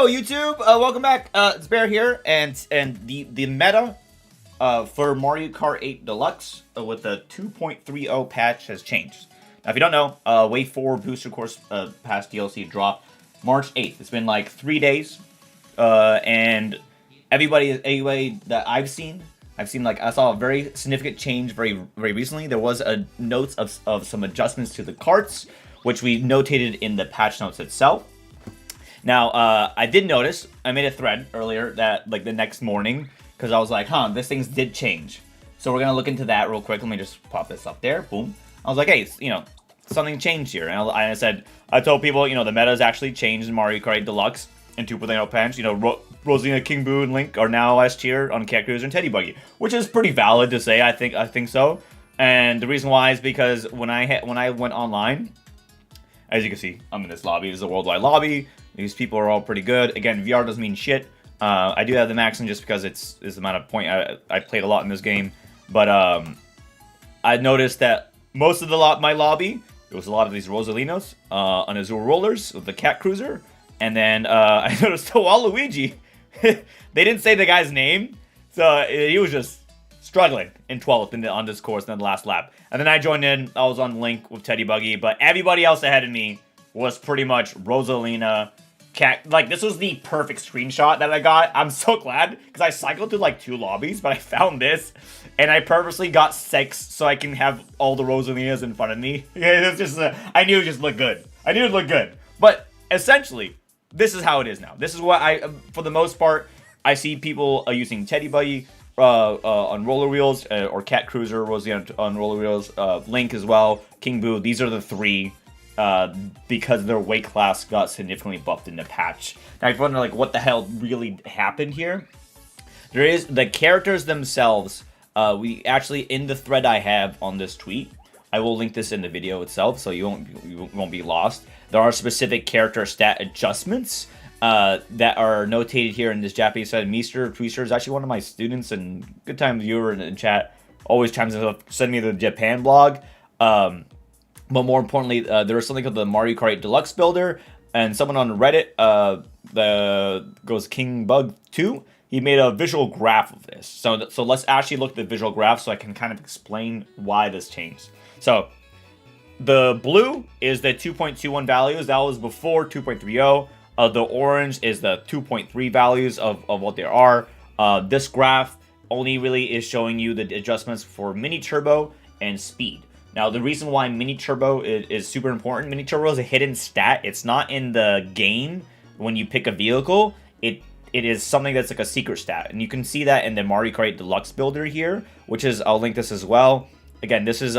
Yo, YouTube, welcome back. It's Bear here, and the meta for Mario Kart 8 Deluxe with the 2.30 patch has changed. Now, if you don't know, Wave 4 Booster Course Pass DLC dropped March 8th. It's been like 3 days, and anybody that I've seen like I saw a very significant change very recently. There was a notes of some adjustments to the carts, which we notated in the patch notes itself. Now, I did notice, I made a thread earlier that, like, the next morning, because I was like, this things did change. So we're going to look into that real quick. Let me just pop this up there. Boom. I was like, hey, something changed here. And I told people, the meta's actually changed in Mario Kart 8 Deluxe and 2.0 patch. Rosalina, King Boo, and Link are now S tier on Cat Cruiser and Teddy Buggy, which is pretty valid to say. I think so. And the reason why is because when I went online, as you can see, I'm in this lobby. This is a worldwide lobby. These people are all pretty good. Again, VR doesn't mean shit. I do have the maxing just because it's the amount of point I played a lot in this game. But I noticed that most of my lobby, there was a lot of these Rosalinos on Azure Rollers with the Cat Cruiser. And then I noticed Waluigi. They didn't say the guy's name. So he was just struggling in 12th on this course in the last lap. And then I joined in. I was on Link with Teddy Buggy. But everybody else ahead of me was pretty much Rosalina, Cat. Like, this was the perfect screenshot that I got. I'm so glad, because I cycled through like 2 lobbies, but I found this, and I purposely got 6 so I can have all the Rosalinas in front of me. It's just, I knew it just looked good. I knew it looked good. But essentially, this is how it is now. This is what for the most part, I see people using Teddy Buggy on roller wheels, or Cat Cruiser, Rosalina on roller wheels, Link as well, King Boo. These are the 3. Because their weight class got significantly buffed in the patch. Now, if you wonder, like, what the hell really happened here, there is the characters themselves. We actually, in the thread I have on this tweet, I will link this in the video itself, so you won't be lost. There are specific character stat adjustments that are notated here in this Japanese side. Meester Twister is actually one of my students and good time viewer in chat. Always chimes in, send me the Japan blog. But more importantly, there was something called the Mario Kart 8 Deluxe Builder, and someone on Reddit, goes King Bug 2, he made a visual graph of this. So let's actually look at the visual graph so I can kind of explain why this changed. So the blue is the 2.21 values. That was before 2.30. The orange is the 2.3 values of what there are. This graph only really is showing you the adjustments for mini turbo and speed. Now, the reason why Mini Turbo is super important, Mini Turbo is a hidden stat. It's not in the game when you pick a vehicle. It is something that's like a secret stat. And you can see that in the Mario Kart 8 Deluxe Builder here, which is, I'll link this as well. Again, this is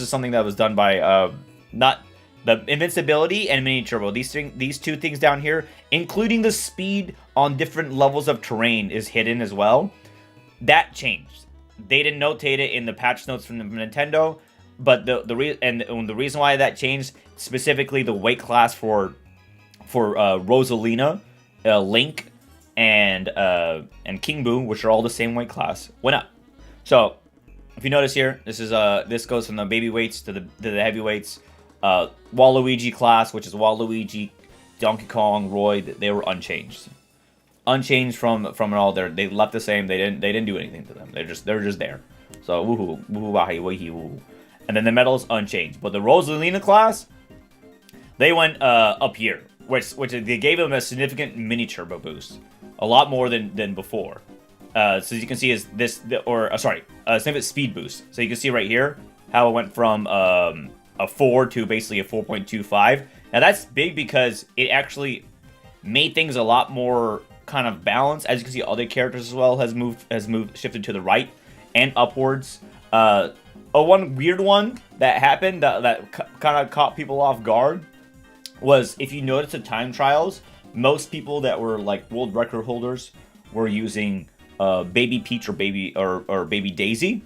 something that was done by not the invincibility and Mini Turbo. These 2 things down here, including the speed on different levels of terrain, is hidden as well. That changed. They didn't notate it in the patch notes from Nintendo, but the reason why that changed, specifically the weight class for Rosalina, Link, and King Boo, which are all the same weight class, went up. So if you notice here, this goes from the baby weights to the heavyweights. Waluigi class, which is Waluigi, Donkey Kong, Roy, they were unchanged. Unchanged from it all. They left the same. They didn't do anything to them. They're just there. So woohoo, woohoo, wahi, wahi, woohoo. And then the medals unchanged. But the Rosalina class, they went up here, which they gave them a significant mini turbo boost, a lot more than before. So as you can see, is this significant speed boost. So you can see right here how it went from a 4 to basically a 4.25. Now that's big because it actually made things a lot more kind of balanced. As you can see, other characters as well shifted to the right and upwards. One weird one that happened that kind of caught people off guard was, if you notice the time trials, most people that were like world record holders were using Baby Peach or Baby Daisy,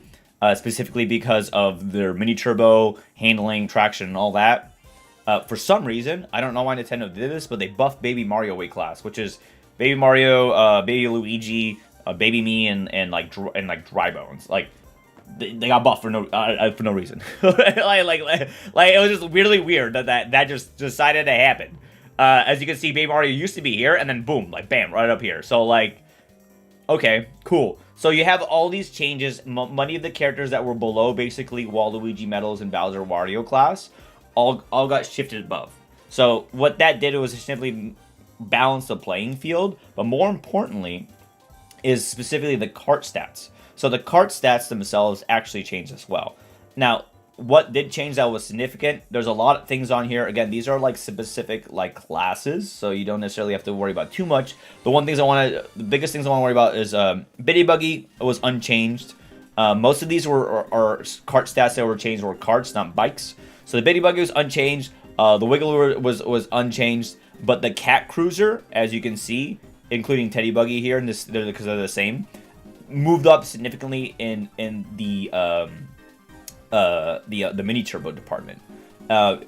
specifically because of their mini turbo handling, traction, and all that. For some reason, I don't know why Nintendo did this, but they buffed Baby Mario weight class, which is Baby Mario, Baby Luigi, Baby Me, and like Dry Bones. Like, they got buffed for no reason. like it was just weirdly weird that just decided to happen. As you can see, Baby Mario used to be here, and then boom, like bam, right up here. So like, okay, cool. So you have all these changes. Many of the characters that were below basically Waluigi, Metals, and Bowser Wario class all got shifted above. So what that did was simply balance the playing field, but more importantly is specifically the Kart stats. So the Kart stats themselves actually changed as well. Now, what did change that was significant? There's a lot of things on here. Again, these are like specific like classes, so you don't necessarily have to worry about too much. The biggest things I want to worry about is Bitty Buggy was unchanged. Most of these are Kart stats that were changed were karts, not bikes. So the Bitty Buggy was unchanged. The Wiggler was unchanged, but the Cat Cruiser, as you can see, including Teddy Buggy here, and this because they're the same, moved up significantly in the mini turbo department.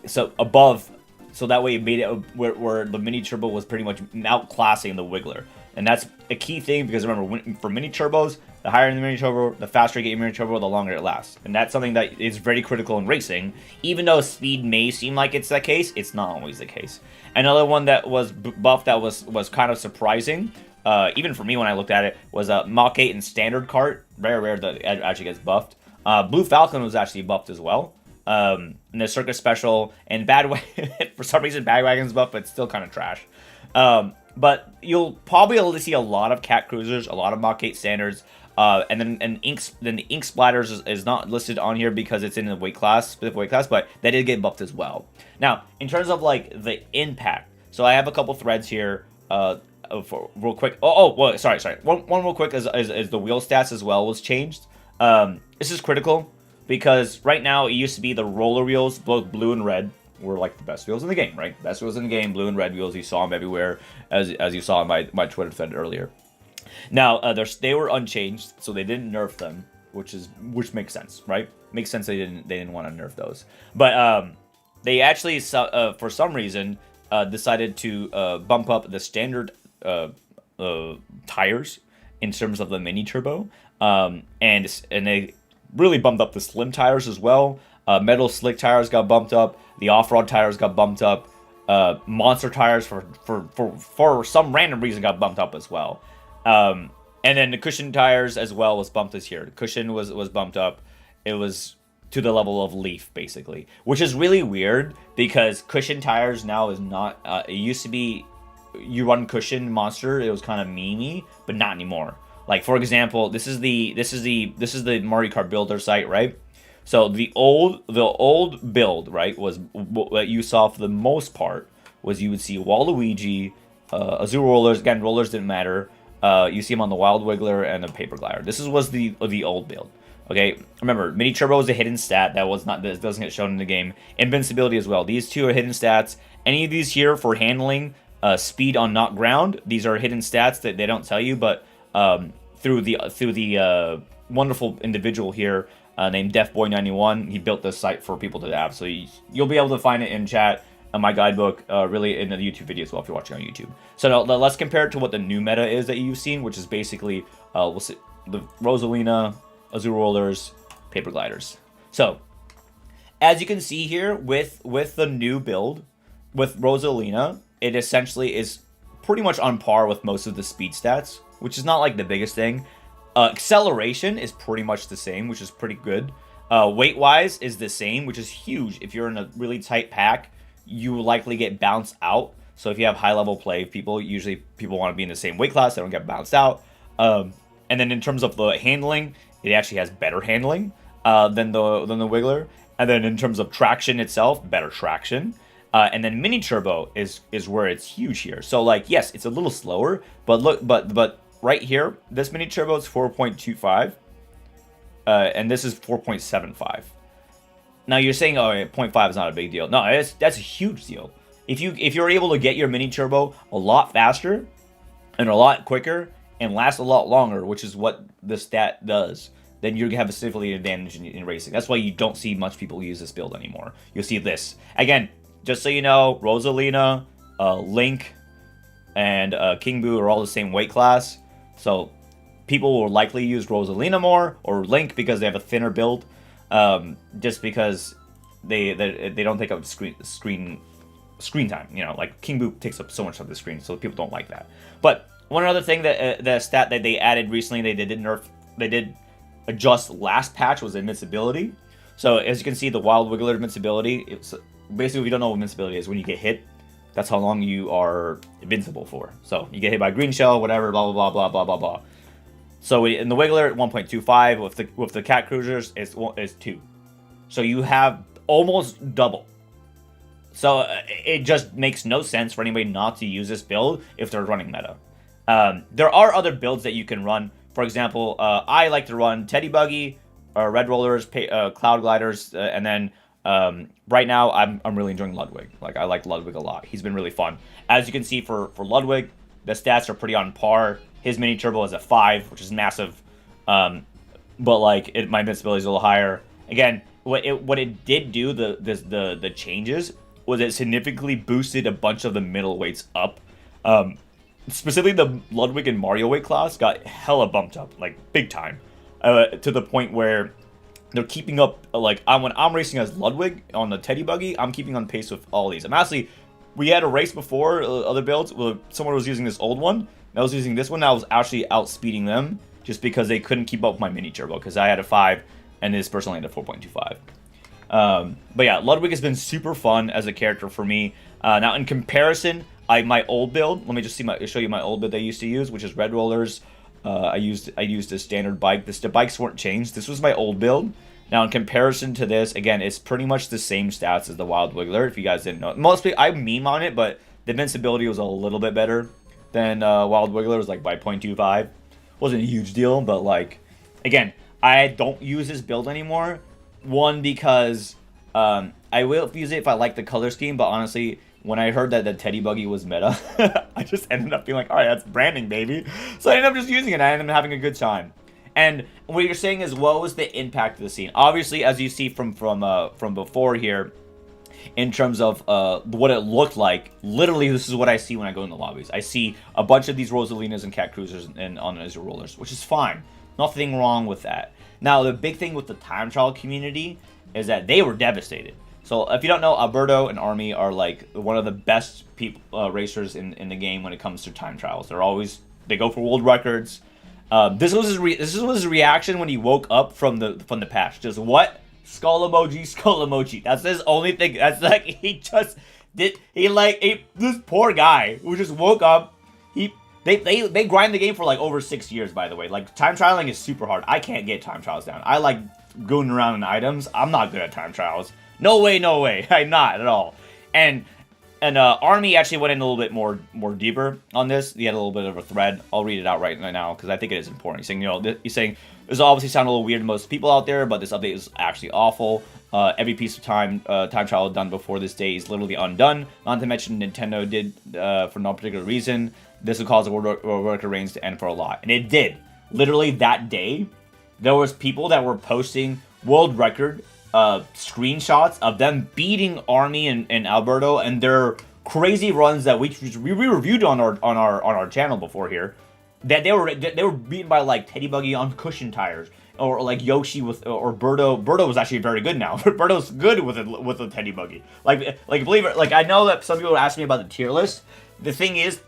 So above, so that way it made it where the mini turbo was pretty much outclassing the Wiggler, and that's a key thing because remember, for mini turbos, the higher the mini turbo, the faster you get your mini turbo, the longer it lasts, and that's something that is very critical in racing. Even though speed may seem like it's the case, it's not always the case. Another one that was buffed that was kind of surprising, even for me when I looked at it, was Mach 8 and Standard Kart. Very rare that it actually gets buffed. Blue Falcon was actually buffed as well. And the Circus Special and for some reason Bagwagon's buffed, but it's still kind of trash. But you'll probably be able to see a lot of Cat Cruisers, a lot of Mach 8 Standards, and then the Ink Splatters is not listed on here because it's in the specific weight class, but that did get buffed as well. Now, in terms of like the impact, so I have a couple threads here. For real quick. Well, sorry. One real quick is the wheel stats as well was changed. This is critical because right now it used to be the roller wheels, both blue and red, were like the best wheels in the game, right? Best wheels in the game, blue and red wheels. You saw them everywhere, as you saw in my Twitter thread earlier. Now they were unchanged, so they didn't nerf them, which makes sense, right? Makes sense they didn't want to nerf those, but they actually for some reason decided to bump up the standard tires in terms of the mini turbo, and they really bumped up the slim tires as well. Metal slick tires got bumped up. The off-road tires got bumped up. Monster tires for some random reason got bumped up as well. And then the cushion tires as well was bumped this year. The cushion was bumped up. It was to the level of Leaf, basically, which is really weird because cushion tires now is not. It used to be you run cushion Monster, it was kind of memey, but not anymore. Like for example, this is the Mario Kart builder site, right? So the old build, right, was what you saw for the most part was you would see Waluigi, Azure Rollers. Again, rollers didn't matter. You see them on the Wild Wiggler and the Paper Glider. This was the old build. Okay, remember, Mini Turbo is a hidden stat that doesn't get shown in the game. Invincibility as well. These two are hidden stats. Any of these here for handling, speed on not ground, these are hidden stats that they don't tell you. But through the wonderful individual here named DefBoy91, he built this site for people to have. So you'll be able to find it in chat. My guidebook, really in the YouTube video as well if you're watching on YouTube. So now let's compare it to what the new meta is that you've seen, which is basically we'll see the Rosalina, Azure Rollers, Paper Gliders. So as you can see here with the new build with Rosalina, it essentially is pretty much on par with most of the speed stats, which is not like the biggest thing. Acceleration is pretty much the same, which is pretty good. Weight-wise is the same, which is huge. If you're in a really tight pack, you will likely get bounced out. So if you have high-level play, usually people want to be in the same weight class. They don't get bounced out. And then in terms of the handling, it actually has better handling than the Wiggler. And then in terms of traction itself, better traction. And then Mini Turbo is where it's huge here. So like, yes, it's a little slower, but look, but right here, this Mini Turbo is 4.25, and this is 4.75. Now you're saying, oh, 0.5 is not a big deal. No, that's a huge deal. If you're able to get your Mini Turbo a lot faster and a lot quicker and last a lot longer, which is what the stat does, then you have a significant advantage in racing. That's why you don't see much people use this build anymore. You'll see this. Again, just so you know, Rosalina, Link, and King Boo are all the same weight class. So people will likely use Rosalina more or Link because they have a thinner build. Just because they don't take up screen screen time. You know, like King Boo takes up so much of the screen, so people don't like that. But one other thing that the stat that they added recently, they did adjust last patch was invincibility. So as you can see, the Wild Wiggler invincibility, it's basically, if you don't know what invincibility is, when you get hit, that's how long you are invincible for. So you get hit by a green shell, whatever, blah blah blah blah blah blah blah. So in the Wiggler, 1.25 with the Cat Cruisers is 2. So you have almost double. So it just makes no sense for anybody not to use this build if they're running meta. There are other builds that you can run. For example, I like to run Teddy Buggy, Red Rollers, Cloud Gliders, and then right now I'm really enjoying Ludwig. Like, I like Ludwig a lot. He's been really fun. As you can see for Ludwig, the stats are pretty on par. His mini turbo is at 5, which is massive. But like my invincibility is a little higher. Again, what it did do, the changes, was it significantly boosted a bunch of the middleweights up. Specifically, the Ludwig and Mario weight class got hella bumped up, like big time, to the point where they're keeping up. Like when I'm racing as Ludwig on the Teddy Buggy, I'm keeping on pace with all these. I'm actually, we had a race before other builds. Someone was using this old one, and I was using this one. I was actually outspeeding them just because they couldn't keep up with my mini turbo because I had a 5 and this person only had a 4.25. But yeah, Ludwig has been super fun as a character for me. Now in comparison, my old build, let me just show you my old build I used to use, which is Red Rollers. I used a standard bike. The bikes weren't changed. This was my old build. Now in comparison to this, again, it's pretty much the same stats as the Wild Wiggler. If you guys didn't know, mostly I meme on it, but the invincibility was a little bit better than Wild Wiggler. It was like by 0.25. Wasn't a huge deal, but like, again, I don't use this build anymore. One, because I will use it if I like the color scheme, but honestly, when I heard that the Teddy Buggy was meta, I just ended up being like, all right, that's branding, baby. So I ended up just using it. I ended up having a good time. And what you're saying is, what was the impact of the scene? Obviously, as you see from before here, in terms of what it looked like, literally this is what I see when I go in the lobbies. I see a bunch of these Rosalinas and Cat Cruisers and on Azure Rollers, which is fine. Nothing wrong with that. Now, the big thing with the time trial community is that they were devastated. So if you don't know, Alberto and Army are like one of the best racers in the game when it comes to time trials. They go for world records. This was his reaction when he woke up from the patch. Just what? Skull emoji, skull emoji. That's his only thing. That's like this poor guy who just woke up. They grind the game for like over 6 years, by the way. Like, time trialing is super hard. I can't get time trials down. I like going around in items. I'm not good at time trials. No way, no way. I'm not at all. And Army actually went in a little bit more deeper on this. He had a little bit of a thread. I'll read it out right now because I think it is important. He's saying this obviously sound a little weird to most people out there, but this update is actually awful. Every piece of time trial done before this day is literally undone. Not to mention Nintendo did for no particular reason. This would cause the world record reigns to end for a lot, and it did. Literally that day, there was people that were posting world record screenshots of them beating Army and Alberto and their crazy runs that we reviewed on our channel before here. That they were beaten by like Teddy Buggy on cushion tires, or like Yoshi or Birdo. Birdo was actually very good now. Birdo's good with a Teddy Buggy. Like believe it. Like, I know that some people ask me about the tier list. The thing is,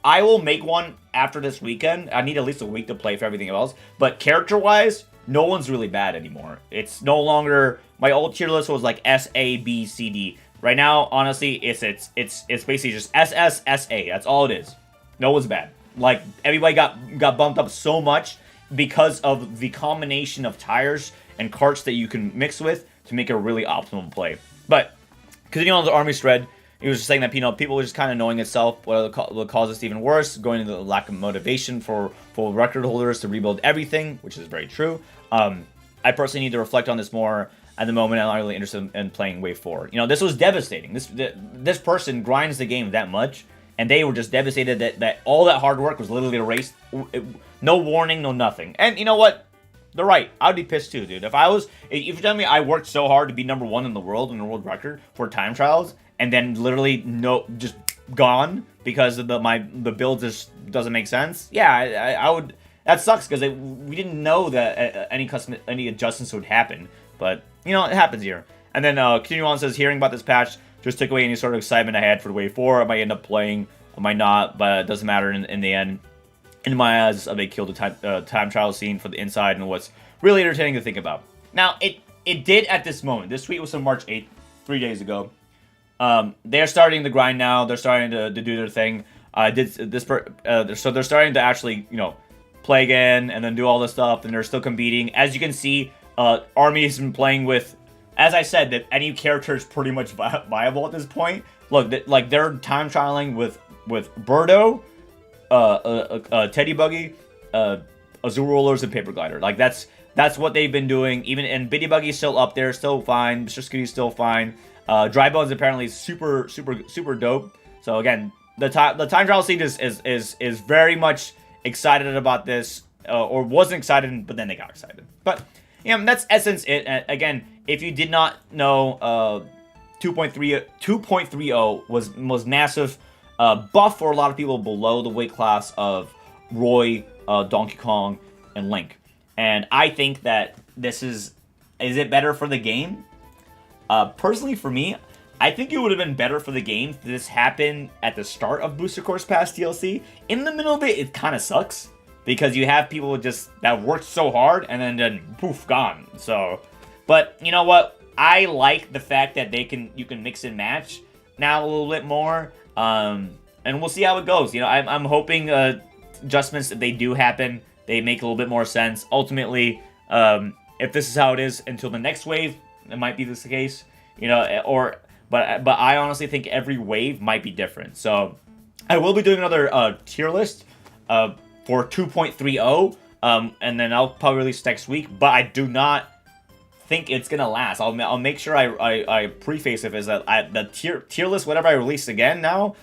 I will make one after this weekend. I need at least a week to play for everything else. But character-wise, no one's really bad anymore. It's no longer, my old tier list was like S, A, B, C, D. Right now, honestly, it's basically just S, S, S, A. That's all it is. No one's bad. Like, everybody got bumped up so much because of the combination of tires and carts that you can mix with to make a really optimal play. But continuing on the Army thread, he was just saying that, people were just kind of knowing itself what caused this even worse, going into the lack of motivation for record holders to rebuild everything, which is very true. I personally need to reflect on this more. At the moment, I'm not really interested in playing Wave 4. This was devastating. This person grinds the game that much, and they were just devastated that all that hard work was literally erased. No warning, no nothing. And you know what? They're right. I would be pissed too, dude. If you're telling me I worked so hard to be number 1 in the world, in the world record for time trials, and then literally just gone because of the build just doesn't make sense. Yeah, I would. That sucks because we didn't know that any adjustments would happen. But it happens here. And then continue on says, hearing about this patch just took away any sort of excitement I had for Wave 4. I might end up playing, I might not, but it doesn't matter in the end. In my eyes, they killed the time trial scene for the inside and what's really entertaining to think about. Now, it did at this moment. This tweet was on March 8th, 3 days ago. They're starting the grind now. They're starting to do their thing. So they're starting to actually, you know, play again and then do all this stuff, and they're still competing. As you can see, Army has been playing with, as I said, that any character is pretty much viable at this point. Look, like they're time trialing with Birdo, Teddy Buggy, Azul Rollers, and Paper Glider. Like that's what they've been doing. Even and Bitty Buggy's still up there, still fine. Mr. Scooty's still fine. Dry Bones apparently is super dope. So again, the time trial scene is very much excited about this, or wasn't excited, but then they got excited. But yeah, that's essence it. Again, if you did not know, 2.30 was massive. Buff for a lot of people below the weight class of Roy, Donkey Kong, and Link. And I think that this is it better for the game? Personally, for me, I think it would have been better for the game if this happened at the start of Booster Course Pass DLC. In the middle of it kind of sucks, because you have people that worked so hard and then poof, gone. So, but you know what? I like the fact that you can mix and match now a little bit more. And we'll see how it goes. You know, I'm hoping adjustments, if they do happen, they make a little bit more sense. Ultimately, if this is how it is until the next wave, it might be this case. You know, but I honestly think every wave might be different. So I will be doing another tier list for 2.30, and then I'll probably release next week. But I do not think it's gonna last. I'll make sure I preface it as that the tier list, whatever I release again now,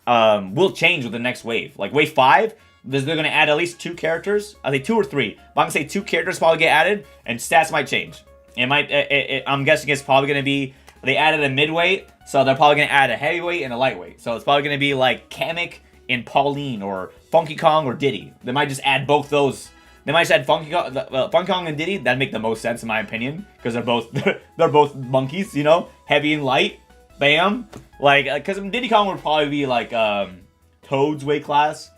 will change with the next wave. Like wave 5, they're gonna add at least 2 characters. I think 2 or 3. But I'm gonna say 2 characters probably get added, and stats might change. I'm guessing it's probably gonna be they added a midweight, so they're probably gonna add a heavyweight and a lightweight. So it's probably gonna be like Kamek and Pauline, or Funky Kong or Diddy. They might just add both those. They might just add Funky Kong and Diddy. That'd make the most sense in my opinion, because they're both monkeys, you know, heavy and light. Bam, like because Diddy Kong would probably be like Toad's weight class.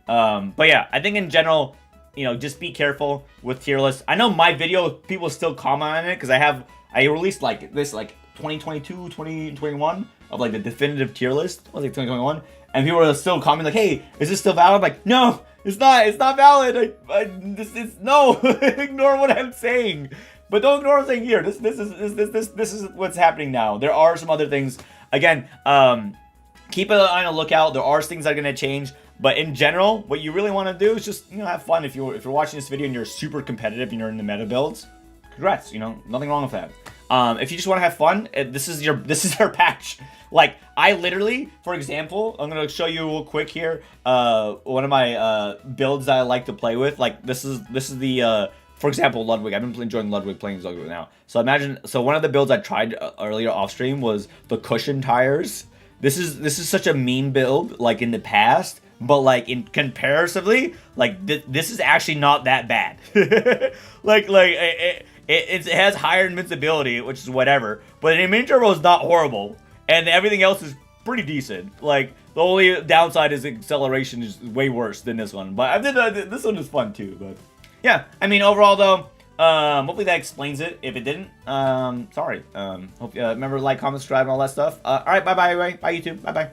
But yeah, I think in general, you know, just be careful with tier lists. I know my video, people still comment on it, because I released like this like 2022, 2021 of like the definitive tier list. Was like 2021, and people are still commenting like, "Hey, is this still valid?" I'm like, no, it's not. It's not valid. No. Ignore what I'm saying, but don't ignore what I'm saying here. This is what's happening now. There are some other things. Again, keep an eye on the lookout. There are things that are gonna change. But in general, what you really want to do is just, you know, have fun. If you're watching this video and you're super competitive and you're in the meta builds, congrats. You know, nothing wrong with that. If you just want to have fun, this is your patch. Like I literally, for example, I'm gonna show you real quick here. One of my builds that I like to play with. Like this is the for example, Ludwig. I've been enjoying Ludwig playing Ludwig now. So one of the builds I tried earlier off stream was the cushion tires. This is such a mean build, like in the past. But like in comparatively, like this is actually not that bad. It has higher invincibility, which is whatever. But the mini turbo is not horrible, and everything else is pretty decent. Like the only downside is acceleration is way worse than this one. But this one is fun too. But yeah, I mean overall though, hopefully that explains it. If it didn't, sorry. Hope remember to like, comment, subscribe, and all that stuff. All right, bye everybody. Bye YouTube. Bye.